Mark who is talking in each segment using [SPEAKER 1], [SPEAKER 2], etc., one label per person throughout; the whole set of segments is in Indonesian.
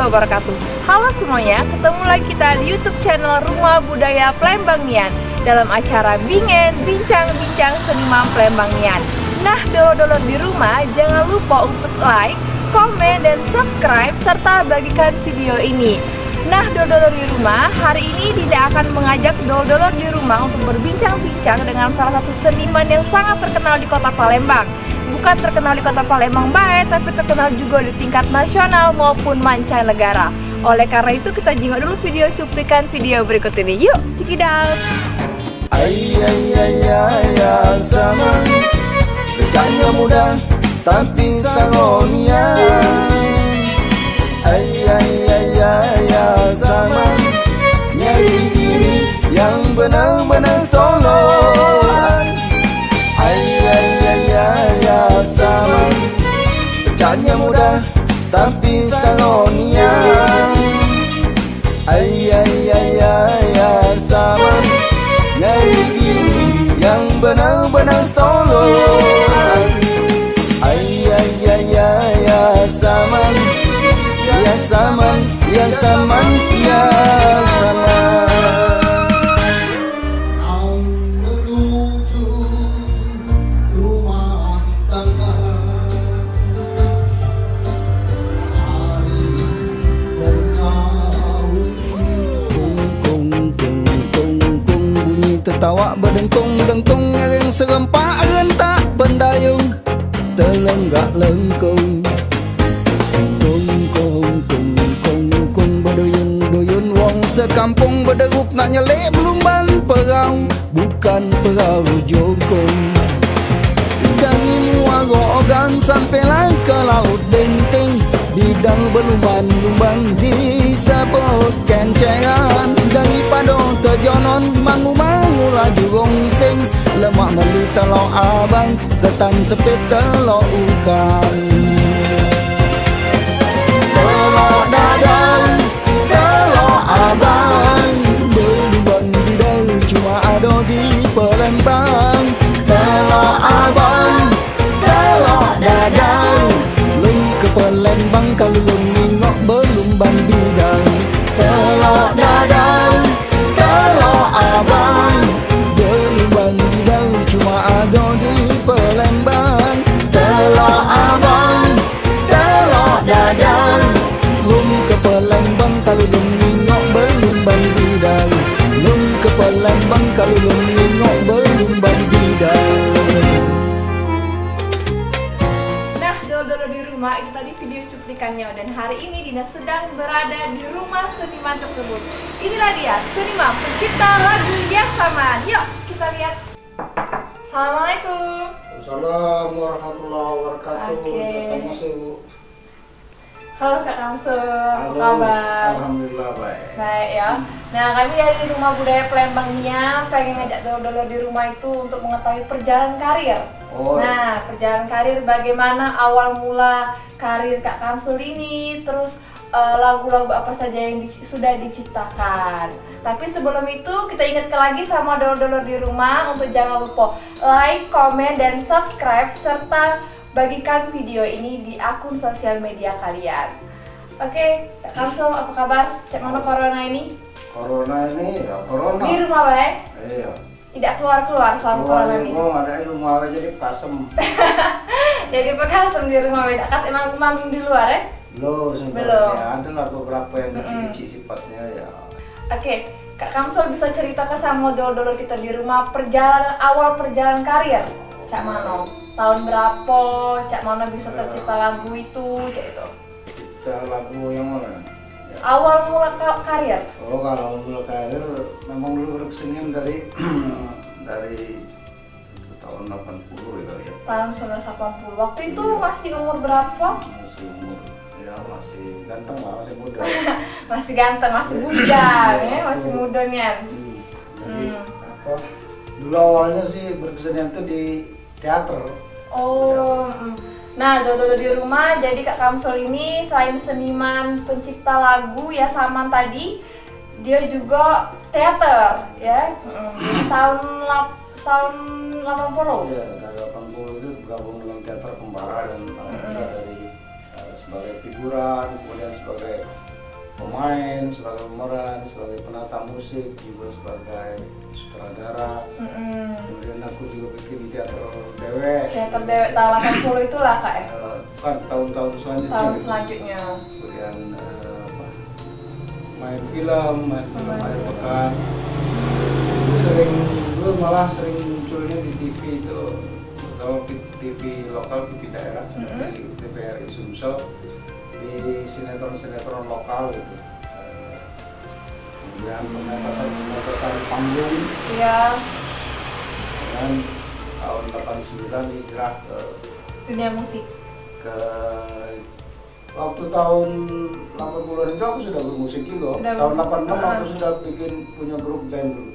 [SPEAKER 1] wabarakatuh. Halo semuanya, ketemu lagi kita di YouTube channel Rumah Budaya Plembang Nian dalam acara Bingen Bincang-Bincang Seniman Plembang Nian. Nah, dolo-dolo di rumah jangan lupa untuk like, komen, dan subscribe serta bagikan video ini. Nah, dolo-dolo di rumah, hari ini Dinda akan mengajak dolo-dolo di rumah untuk berbincang-bincang dengan salah satu seniman yang sangat terkenal di kota Palembang. Bukan terkenal di kota Palembang baik, tapi terkenal juga di tingkat nasional maupun mancanegara. Oleh karena itu kita simak dulu video cuplikan video berikut ini. Yuk, check it out.
[SPEAKER 2] Ayah sama bercanda muda tapi sangonia. Ayah sama nyari diri yang benar-benar solon. Ayah sama bercanda muda tapi sangonia. Ayah sama nyari diri yang benar-benar tolong. Ayah zaman, ya zaman, ya zaman, ya zaman.
[SPEAKER 3] Kau menuju rumah tangga, hari berkahwin.
[SPEAKER 2] Kung bunyi tertawa berdengkung-dengkung, yang serempak rentak pendayung telenggak lengkung. Kung berduyun-duyun wong sekampung berderup nak nyelek belumban perahu, bukan perahu jongkong. Dari Muara Ogan sampailah ke Laut Benting, bidang berlumban-lumban disebut kenceran. Dari Pado terjonon mangu-mangu laju rongsing, lemak meli telok abang, ketan sepit telok ukang. Telok dadang, telok abang, berlumban bidang cuma ada di Palembang. Telok abang, telok dadang, lung ke Palembang kalau lung nengok berlumban bidang. Telok dadang, telok abang, berlumban bidang cuma ada di Palembang. Telok abang, telok dadang, lung ke Palembang kalau lung nengok berlumban bidang. Lung ke Palembang kalau lung nengok berlumban bidang.
[SPEAKER 1] Nah, dolo-dolo di rumah itu tadi video cuplikannya, dan hari ini Dina sedang berada di rumah seniman tersebut. Inilah dia, seniman pencipta lagu Yasaman. Yuk, kita lihat. Assalamualaikum.
[SPEAKER 3] Assalamualaikum warahmatullahi wabarakatuh.
[SPEAKER 1] Oke.
[SPEAKER 3] Assalamualaikum.
[SPEAKER 1] Halo Kak Kamsul, apa kabar?
[SPEAKER 3] Alhamdulillah baik.
[SPEAKER 1] Baik ya. Nah, kami dari Rumah Budaya Plembang Nian pengen ngajak dolo-dolo di rumah itu untuk mengetahui perjalanan karir.
[SPEAKER 3] Oh.
[SPEAKER 1] Nah, perjalanan karir bagaimana awal mula karir Kak Kamsul ini, terus lagu-lagu apa saja yang sudah diciptakan. Tapi sebelum itu kita ingatkan lagi sama dolo-dolo di rumah untuk jangan lupa like, komen, dan subscribe serta bagikan video ini di akun sosial media kalian. Oke, Kak Kamsul, apa kabar? Cek mana corona ini?
[SPEAKER 3] Corona ini ya corona.
[SPEAKER 1] Di rumah baik?
[SPEAKER 3] Iya.
[SPEAKER 1] Tidak keluar-keluar selama corona ini.
[SPEAKER 3] Oh, ada di rumah aja jadi kasem.
[SPEAKER 1] Jadi bekasem di rumah beda. Kat emang manggung di luar ya?
[SPEAKER 3] Belum
[SPEAKER 1] Belum.
[SPEAKER 3] sebenarnya ada lah beberapa yang kecil-kecil sifatnya ya.
[SPEAKER 1] Oke, Kak Kamsul bisa ceritakan sama dolo-dolo kita di rumah awal perjalanan karir? Cak Mano, tahun berapa? Cak Mano bisa tercipta lagu itu? Cak itu.
[SPEAKER 3] Kita lagu yang mana? Ya.
[SPEAKER 1] Awal mula karir?
[SPEAKER 3] Oh, kalau dulu karir memang dulu berkesenian dari itu tahun 80 ya.
[SPEAKER 1] Tahun 1980. Waktu itu masih umur berapa?
[SPEAKER 3] Masih umur ya masih ganteng lah, masih muda.
[SPEAKER 1] Masih ganteng, masih bujang ya, masih muda nih.
[SPEAKER 3] Jadi apa? Dulu awalnya sih berkesenian itu di teater.
[SPEAKER 1] Oh, nah dolo-dolo di rumah, jadi Kak Kamsul ini selain seniman pencipta lagu Yasaman tadi, dia juga teater ya. Tahun 80.
[SPEAKER 3] Iya, dari 80 itu bergabung dengan teater Kembara dan juga dari sebagai figuran, kemudian sebagai pemain, sebagai pemeran, sebagai penata musik, juga sebagai sutradara. Kemudian aku juga bikin teater dewek.
[SPEAKER 1] Teater dewek tahun 80 itulah kak ya?
[SPEAKER 3] Kan tahun-tahun selanjutnya.
[SPEAKER 1] Tahun
[SPEAKER 3] gitu.
[SPEAKER 1] selanjutnya.
[SPEAKER 3] Kemudian main film akhir pekan. Dulu malah sering munculnya di TV itu, atau TV lokal, TV daerah, di TVRI Sumsel, di sinetron lokal gitu. Kemudian pementasan panggung.
[SPEAKER 1] Iya.
[SPEAKER 3] Dan tahun 89 hijrah ke
[SPEAKER 1] Dunia musik.
[SPEAKER 3] Waktu tahun 80-an itu aku sudah bermusik juga.
[SPEAKER 1] Sudah
[SPEAKER 3] Tahun
[SPEAKER 1] bermusik.
[SPEAKER 3] 86 aku sudah punya grup band dulu.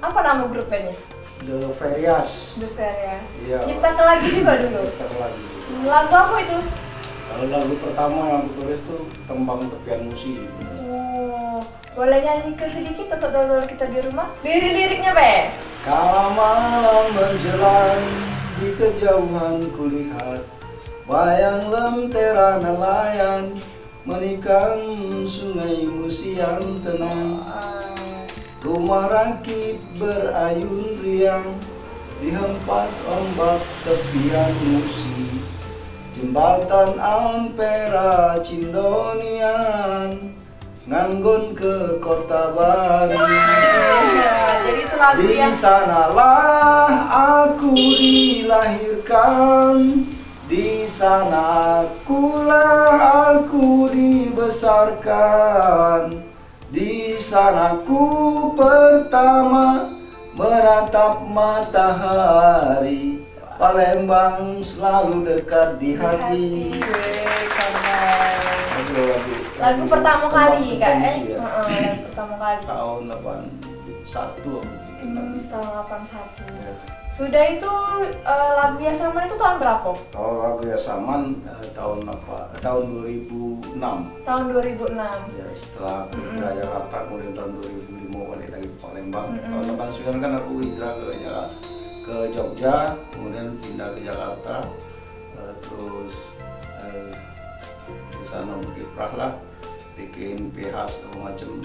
[SPEAKER 1] Apa nama grup bandnya?
[SPEAKER 3] The Varias.
[SPEAKER 1] The Varias.
[SPEAKER 3] Iya.
[SPEAKER 1] Ciptakan lagi juga dulu.
[SPEAKER 3] Ciptakan lagi.
[SPEAKER 1] Lagu apa itu?
[SPEAKER 3] Kalau lagu pertama yang aku tulis tuh Tembang Tepian Musi.
[SPEAKER 1] Oh, boleh nyanyi ke sedikit untuk dulu kita di rumah? Lirik-liriknya Be?
[SPEAKER 3] Kala malam menjelang di kejauhan kulihat bayang lentera nelayan menikam sungai Musi yang tenang. Rumah rakit berayun riang dihempas ombak tepian Musi. Jembatan Ampera Cindonian nganggon ke Kota Baru.
[SPEAKER 1] Jadi itu lagu
[SPEAKER 3] Di
[SPEAKER 1] yang
[SPEAKER 3] sanalah aku dilahirkan, di sana aku dibesarkan, di sana ku pertama menatap matahari. Palembang selalu dekat di hati.
[SPEAKER 1] Lagu pertama kali kak
[SPEAKER 3] ya.
[SPEAKER 1] lagu pertama kali.
[SPEAKER 3] Tahun 81 bikin lagu.
[SPEAKER 1] Tahun 81. Sudah itu lagu Yasaman itu tahun berapa?
[SPEAKER 3] Kalau lagu Yasaman tahun 2006.
[SPEAKER 1] Tahun 2006.
[SPEAKER 3] Ya, setelah aku hijrah Jakarta, kemudian tahun 2005 balik lagi ke Palembang. Tahun 89 kan aku hijrah ke Jogja, kemudian pindah ke Jakarta, terus di sana berkiprah lah, bikin PH segala macam,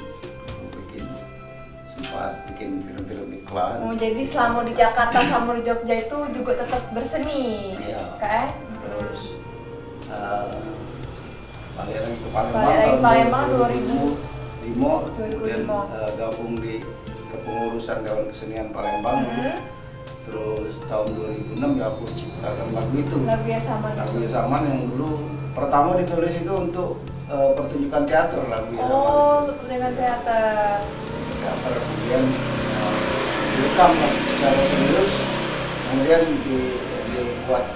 [SPEAKER 3] sempat bikin film-film iklan.
[SPEAKER 1] Oh, jadi selama di Jakarta sama di Jogja itu juga tetap berseni,
[SPEAKER 3] Iya.
[SPEAKER 1] kak?
[SPEAKER 3] Terus balik lagi ke Palembang,
[SPEAKER 1] Balik lagi ke Palembang
[SPEAKER 3] 2005, kemudian
[SPEAKER 1] 2005.
[SPEAKER 3] gabung di kepengurusan Dewan Kesenian Palembang. Terus tahun 2006 ya aku ciptakan lagu itu.
[SPEAKER 1] Lagu Yasaman.
[SPEAKER 3] Lagu Yasaman yang dulu pertama ditulis itu untuk pertunjukan teater lagu Yasaman.
[SPEAKER 1] Oh, untuk dengan teater.
[SPEAKER 3] Teater kemudian direkam secara serius, kemudian dibuat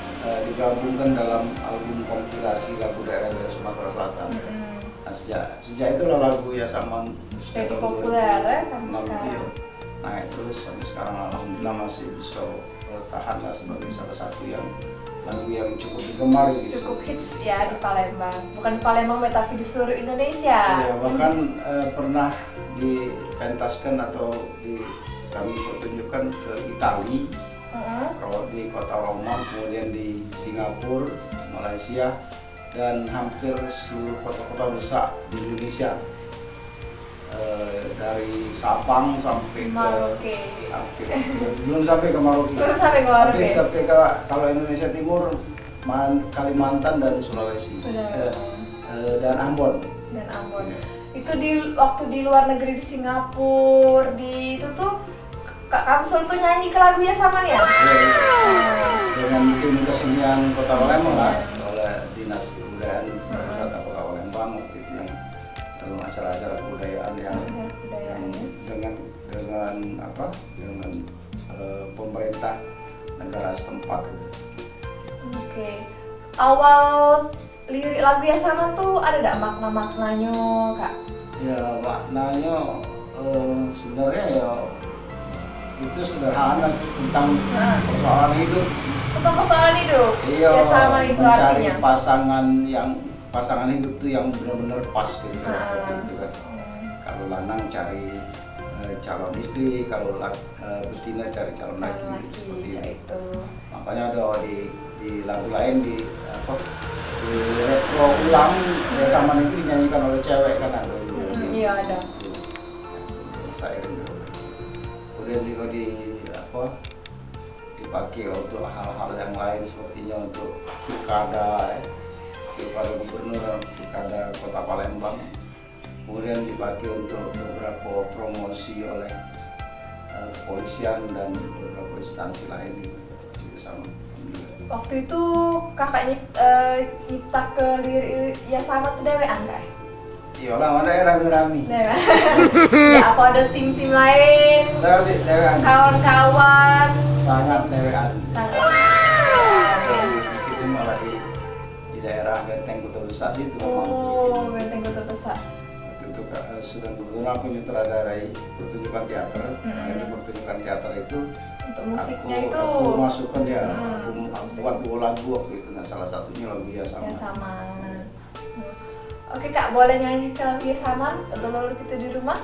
[SPEAKER 3] digabungkan dalam album kompilasi lagu daerah-daerah Sumatera Selatan. Nah, sejak itulah lagu Yasaman
[SPEAKER 1] Jadi populer ya sampai sekarang.
[SPEAKER 3] Naik terus sampai sekarang alhamdulillah masih bisa bertahan lah sebagai salah satu lagu yang cukup digemari gitu.
[SPEAKER 1] Cukup hits ya di Palembang. Bukan di Palembang tapi di seluruh Indonesia.
[SPEAKER 3] Ya, bahkan pernah dipentaskan atau kami pertunjukkan ke Italia, di kota Roma, kemudian di Singapura, Malaysia, dan hampir seluruh kota-kota besar di Indonesia. Dari Sabang sampai
[SPEAKER 1] Merauke.
[SPEAKER 3] Belum sampai ke Merauke.
[SPEAKER 1] Belum sampai ke Merauke.
[SPEAKER 3] Tapi sampai ke kalau Indonesia Timur, Kalimantan dan Sulawesi. Dan Ambon.
[SPEAKER 1] Dan Ambon. Itu waktu di luar negeri di Singapura, di itu tuh Kak Kamsul tuh nyanyi ke lagu Yasaman ya?
[SPEAKER 3] Dengan tim kesenian Kota Palembang lah, oleh Dinas Kebudayaan Kota Palembang waktu itu yang dalam acara-acara kebudayaan yang dengan pemerintah negara setempat.
[SPEAKER 1] Oke. Awal lirik lagu Yasaman tuh ada nggak makna-maknanya kak?
[SPEAKER 3] Ya maknanya sebenarnya ya itu sederhana sih, tentang persoalan hidup.
[SPEAKER 1] Tentang persoalan hidup.
[SPEAKER 3] Iya,
[SPEAKER 1] Yasaman itu
[SPEAKER 3] mencari
[SPEAKER 1] artinya.
[SPEAKER 3] pasangan hidup tuh yang benar-benar pas gitu, seperti itu kan. Kalau lanang cari calon istri, kalau betina cari calon laki, seperti itu. Makanya ada di lagu lain di retro ulang Yasaman itu dinyanyikan oleh cewek kan, ada
[SPEAKER 1] Iya ada.
[SPEAKER 3] Saya kemudian juga dipakai untuk hal-hal yang lain sepertinya untuk pilkada gubernur, pilkada Kota Palembang. Kemudian dipakai untuk beberapa promosi oleh kepolisian dan beberapa instansi lain juga sama.
[SPEAKER 1] Waktu itu kakaknya kita ke ya sama tuh dewean kak?
[SPEAKER 3] Iyalah, mana rame-rame.
[SPEAKER 1] Dewean. Ya apa ada tim-tim lain?
[SPEAKER 3] Dewean.
[SPEAKER 1] Kawan-kawan.
[SPEAKER 3] Sangat dewean.
[SPEAKER 1] Sangat.
[SPEAKER 3] Itu malah di daerah Benteng Kota Besar itu.
[SPEAKER 1] Oh, Benteng Kota Besar.
[SPEAKER 3] Itu sedang gubernur aku nyutradarai pertunjukan teater. Di pertunjukan teater itu
[SPEAKER 1] Untuk musiknya
[SPEAKER 3] aku
[SPEAKER 1] itu
[SPEAKER 3] masukkan dia,
[SPEAKER 1] musik.
[SPEAKER 3] buat dua lagu waktu itu. Nah, salah satunya lagu Ya Sama.
[SPEAKER 1] Ya sama. Oke kak, boleh nyanyi ke lagu Ya Sama untuk lalu kita di rumah?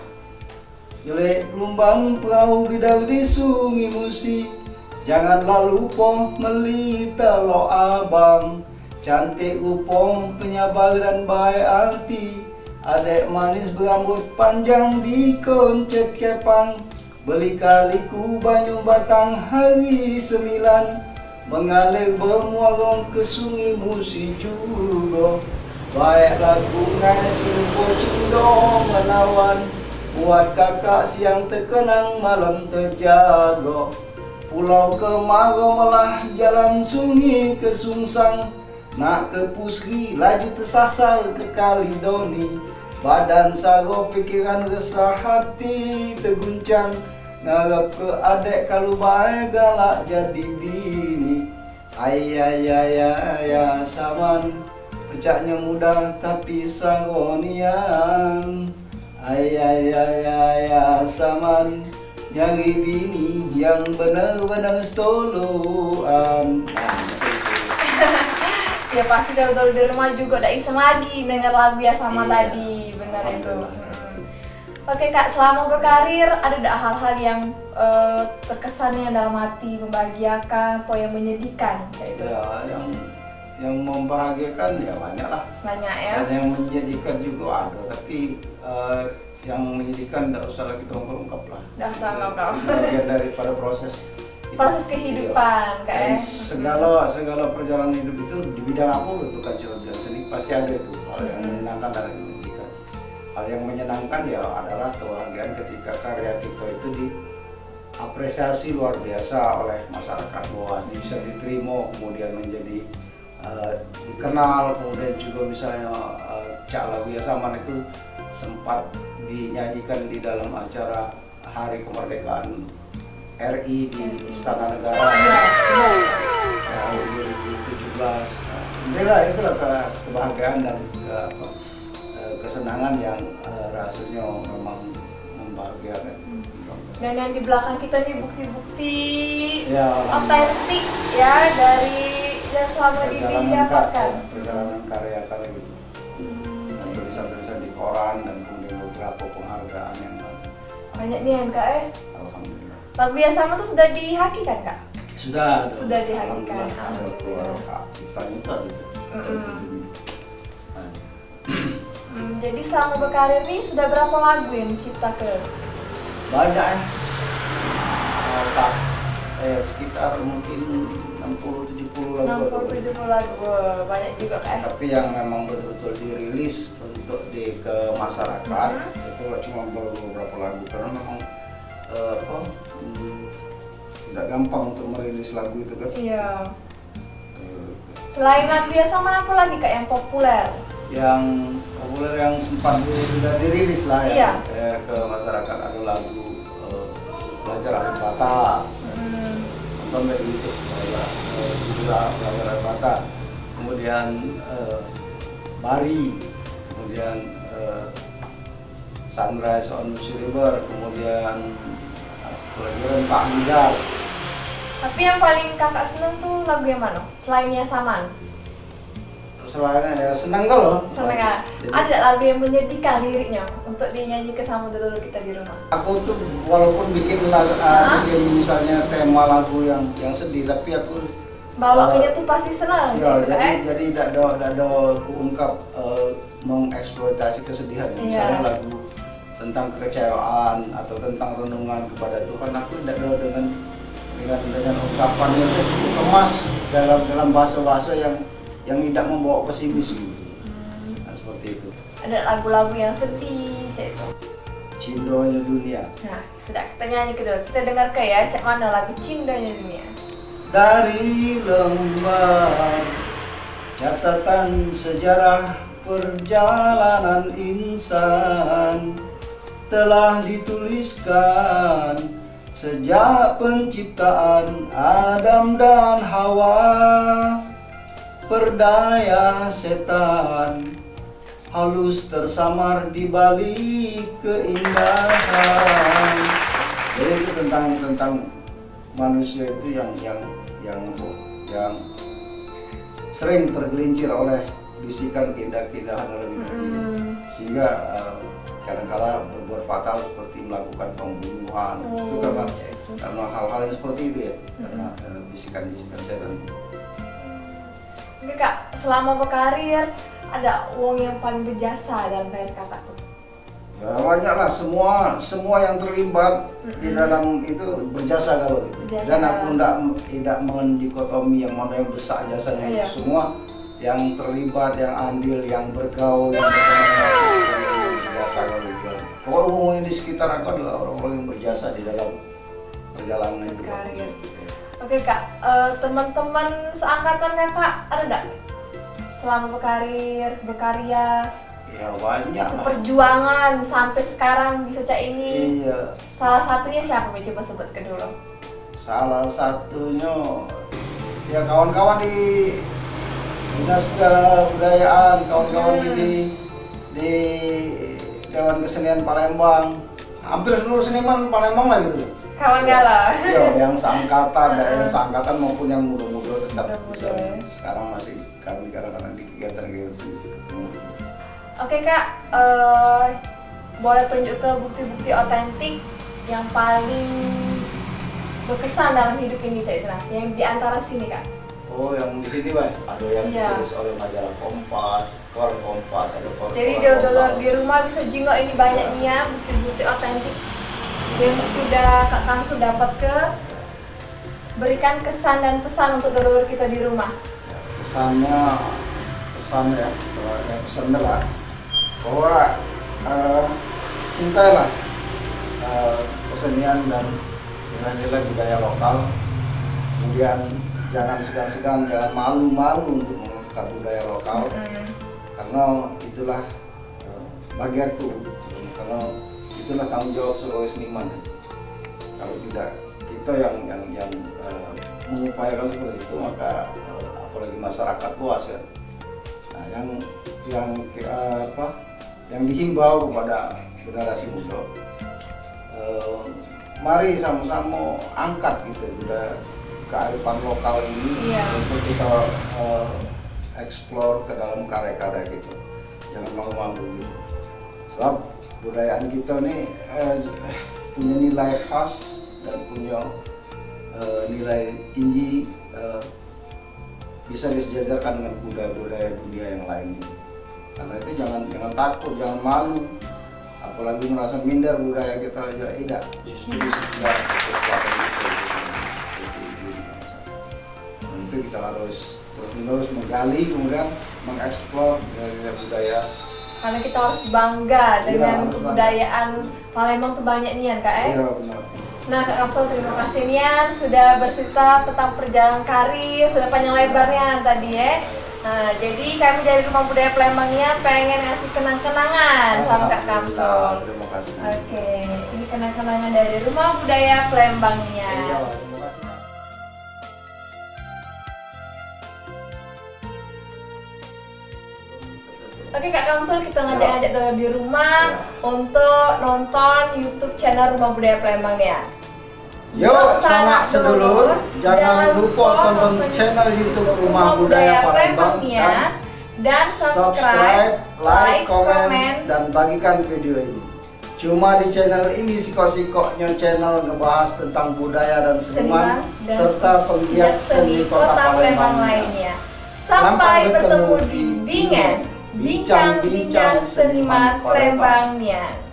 [SPEAKER 3] Yole lumbang perahu bidang di sungai Musi, janganlah lupa melita lo abang. Cantik upong, penyabar dan baik hati, adek manis berambut panjang di koncet kepang. Beli kaliku banyu batang hari 9, mengalir bermuarong ke sungai Musi juga. Baik lagu ngasih cindo menawan, buat kakak siang terkenang malam terjaga. Pulau kemarau malah jalan sungai ke Sungsang, nak ke Pusri laju tersasar ke Kalidoni. Badan saro pikiran resah hati terguncang, ngarep ke adek kalau baik galak jadi bini. Ayah saman, pecahnya mudah tapi saronian. Ayah saman, nyari bini yang bener-bener stoloan.
[SPEAKER 1] Ya pasti kalau di rumah juga udah iseng lagi denger lagu Ya Sama
[SPEAKER 3] Iya.
[SPEAKER 1] tadi, benar itu. Oke kak, selama berkarir ada tidak hal-hal yang terkesan yang dalam hati membahagiakan atau yang menyedihkan kayak itu?
[SPEAKER 3] Ya, yang membahagiakan ya banyak lah.
[SPEAKER 1] Banyak ya.
[SPEAKER 3] Dan yang menjadikan juga ada, tapi yang menyedihkan tidak usah lagi kita ungkap lah.
[SPEAKER 1] Udah sama kau.
[SPEAKER 3] Bagian daripada proses
[SPEAKER 1] Kehidupan kak ya.
[SPEAKER 3] Dan segala perjalanan hidup itu di bidang apa bukan cuma bidang seni, pasti ada itu hal yang menyenangkan dan yang menyedihkan. Hal yang menyenangkan ya adalah kebahagiaan ketika karya kita itu diapresiasi luar biasa oleh masyarakat luas, bisa diterima, kemudian menjadi dikenal, kemudian juga misalnya Cak Lagu Ya Sama itu sempat dinyanyikan di dalam acara Hari Kemerdekaan RI di Istana Negara tahun 2017. Itulah kebahagiaan dan kesenangan yang rasanya memang membahagiakan.
[SPEAKER 1] Dan yang di belakang kita nih bukti-bukti
[SPEAKER 3] Ya,
[SPEAKER 1] otentik ya dari yang selama ini didapatkan.
[SPEAKER 3] perjalanan karya-karya gitu. Dan tulisan-tulisan di koran dan kemudian beberapa penghargaan yang
[SPEAKER 1] Banyak nih yang kak ya.
[SPEAKER 3] alhamdulillah.
[SPEAKER 1] Lagu Ya Sama tuh sudah dihakikan kak?
[SPEAKER 3] Sudah
[SPEAKER 1] dihakikan.
[SPEAKER 3] Alhamdulillah. Juta-juta gitu.
[SPEAKER 1] Jadi selama berkarir nih sudah berapa lagu yang diciptakan?
[SPEAKER 3] Banyak ya. Sekitar mungkin 60-70 lagu.
[SPEAKER 1] 60-70 lagu, banyak juga kak.
[SPEAKER 3] Tapi yang memang betul-betul dirilis untuk ke masyarakat itu nggak cuma beberapa lagu, karena memang tidak gampang untuk merilis lagu itu kan.
[SPEAKER 1] Iya. Selain Lagu Ya Sama apa lagi kak yang populer?
[SPEAKER 3] Yang populer yang sempat sudah dirilis lah
[SPEAKER 1] Iya.
[SPEAKER 3] ya ke masyarakat ada lagu Belajar Alif Bata. Nonton dari YouTube Belajar Alif Bata. Kemudian Bari, kemudian Sunrise on Musi River, kemudian pelajaran Pak Bidal.
[SPEAKER 1] Tapi yang paling kakak seneng tuh lagu yang mana? Selain Ya Sama?
[SPEAKER 3] Selain ya senang kalau.
[SPEAKER 1] Seneng ya? Ada lagu yang menyedihkan liriknya untuk dinyanyikan sama dulu kita di rumah?
[SPEAKER 3] Aku tuh walaupun bikin lagu, bikin misalnya tema lagu yang sedih, tapi aku
[SPEAKER 1] bawaannya tuh pasti senang
[SPEAKER 3] ya,
[SPEAKER 1] gitu,
[SPEAKER 3] jadi tidak ada kuungkap mengeksploitasi kesedihan. Misalnya lagu tentang kekecewaan atau tentang renungan kepada Tuhan, aku tidak dengan ungkapannya itu kemas dalam bahasa yang tidak membawa pesimis gitu. Nah, seperti itu.
[SPEAKER 1] Ada lagu-lagu yang sedih, cek itu.
[SPEAKER 3] Cindonya dunia.
[SPEAKER 1] Nah, sudah kita nyanyi kedua. Kita dengar ke ya, cek mana lagu Cindonya Dunia.
[SPEAKER 3] Dari lembar catatan sejarah perjalanan insan telah dituliskan sejak penciptaan Adam dan Hawa. Perdaya setan halus tersamar di balik keindahan. Jadi itu tentang manusia itu yang sering tergelincir oleh bisikan keindahan lebih tinggi, sehingga kadang-kala berbuat fatal seperti melakukan pembunuhan. Itu karena hal-hal yang seperti itu ya, karena bisikan-bisikan setan.
[SPEAKER 1] Oke Kak, selama berkarir ada uang yang paling berjasa dalam karir Kakak tuh?
[SPEAKER 3] Ya banyak lah, semua yang terlibat di dalam itu berjasa kalau itu. Dan aku tidak mendikotomi yang mana yang besar jasanya.
[SPEAKER 1] Iya.
[SPEAKER 3] Semua yang terlibat, yang andil, yang bergaul, yang berjasa kalau itu. Pokoknya umumnya di sekitar aku adalah orang-orang yang berjasa di dalam perjalanan hidup.
[SPEAKER 1] Karir. Oke Kak, teman-teman seangkatan Kakak ada enggak? Selama berkarya,
[SPEAKER 3] Ya banyak lah.
[SPEAKER 1] perjuangan sampai sekarang bisa cak ini.
[SPEAKER 3] Iya.
[SPEAKER 1] Salah satunya siapa? Coba sebut ke dulu.
[SPEAKER 3] Salah satunya ya kawan-kawan di Dinas Kebudayaan, kawan-kawan di Dewan Kesenian Palembang. Hampir seluruh seniman Palembang lah gitu.
[SPEAKER 1] Kawan galau.
[SPEAKER 3] Iya, yang seangkatan, yang seangkatan maupun yang muda-muda tetap bisa.
[SPEAKER 1] Muda-muda.
[SPEAKER 3] Sekarang masih kami kadang-kadang di kegiatan-kegiatan.
[SPEAKER 1] Oke Kak, boleh tunjuk ke bukti-bukti otentik yang paling berkesan dalam hidup ini Cak Isra, yang di antara sini Kak.
[SPEAKER 3] Oh, yang di sini Pak, ada yang
[SPEAKER 1] Iya.
[SPEAKER 3] ditulis oleh majalah Kompas, koran Kompas, ada koran.
[SPEAKER 1] Jadi dulur di rumah bisa jingok ini banyak nih ya bukti-bukti otentik yang sudah Kak Kamsul dapat berikan kesan dan pesan untuk dulur kita di rumah.
[SPEAKER 3] Pesan ya, pesan lah bahwa cintailah kesenian dan nilai-nilai budaya lokal. Kemudian jangan segan-segan, jangan malu-malu untuk mengungkapkan budaya lokal, karena itulah bagianku, karena itulah tanggung jawab sebagai seniman. Kalau tidak kita yang mengupayakan seperti itu, maka apalagi masyarakat luas kan. Nah, yang dihimbau kepada generasi muda, mari sama-sama angkat gitu budaya kearifan lokal ini.
[SPEAKER 1] Iya.
[SPEAKER 3] Untuk kita eksplor ke dalam karya-karya gitu. Jangan malu-malu gitu. Sebab budayaan kita nih punya nilai khas dan punya nilai tinggi, bisa disejajarkan dengan budaya-budaya dunia yang lain. Karena itu jangan takut, jangan malu, apalagi merasa minder budaya kita aja. Tidak, justru disediakan kekuatan itu. Itu kita harus terus-menerus menggali, kemudian mengeksplor nilai-nilai budaya.
[SPEAKER 1] Karena kita harus bangga dengan
[SPEAKER 3] harus
[SPEAKER 1] kebudayaan Palembang tuh banyak nian Kak
[SPEAKER 3] Iya benar.
[SPEAKER 1] Nah Kak Kamsul, terima kasih nian sudah bercerita tentang perjalanan karir, sudah panjang lebarnya tadi ya. Nah, jadi kami dari Rumah Budaya Palembang Nian pengen ngasih kenang-kenangan sama Kak Kamsul.
[SPEAKER 3] Terima kasih.
[SPEAKER 1] Oke, ini kenang-kenangan dari Rumah Budaya Palembang
[SPEAKER 3] Iya,
[SPEAKER 1] Nian.
[SPEAKER 3] terima kasih.
[SPEAKER 1] Oke Kak Kamsul, kita ngajak-ngajak tuh di rumah untuk nonton YouTube channel Rumah Budaya Palembang Nian.
[SPEAKER 3] Yuk sanak sedulur, jangan lupa tonton channel YouTube Rumah Budaya Palembang
[SPEAKER 1] Nian dan
[SPEAKER 3] subscribe, like, komen, dan bagikan video ini. Cuma di channel ini sikok-sikoknya channel ngebahas tentang budaya dan seniman
[SPEAKER 1] dan
[SPEAKER 3] serta penggiat seni kota Palembang
[SPEAKER 1] lainnya. Sampai bertemu di Bingen, bincang-bincang seniman Palembang Nian.